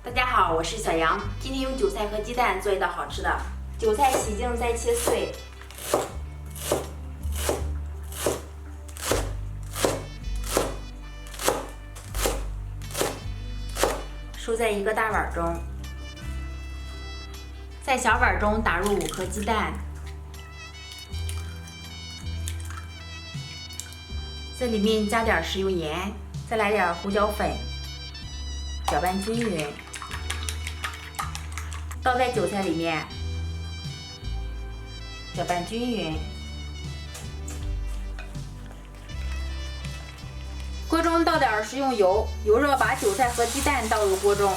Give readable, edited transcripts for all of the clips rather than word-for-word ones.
大家好，我是小杨，今天用韭菜和鸡蛋做一道好吃的。韭菜洗净再切碎，收在一个大碗中，在小碗中打入5颗鸡蛋，在里面加点食用盐，再来点胡椒粉，搅拌均匀。倒在韭菜里面，搅拌均匀。锅中倒点食用油，油热把韭菜和鸡蛋倒入锅中，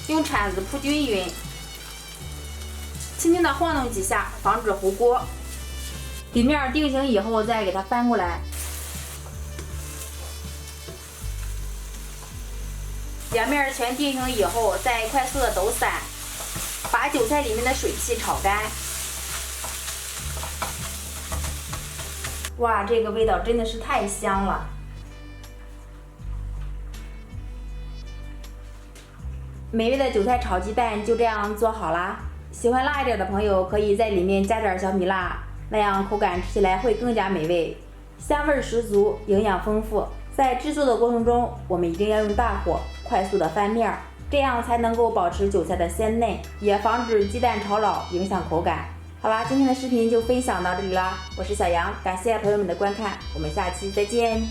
用铲子铺均匀，轻轻的晃动几下，防止糊锅。底面定型以后，再给它翻过来，两面全定型以后，再快速的抖散，把韭菜里面的水汽炒干。哇，这个味道真的是太香了！美味的韭菜炒鸡蛋就这样做好啦。喜欢辣一点的朋友可以在里面加点小米辣，那样口感吃起来会更加美味，香味十足，营养丰富。在制作的过程中，我们一定要用大火快速的翻面，这样才能够保持韭菜的鲜嫩，也防止鸡蛋炒老影响口感。好啦，今天的视频就分享到这里啦，我是小杨，感谢朋友们的观看，我们下期再见。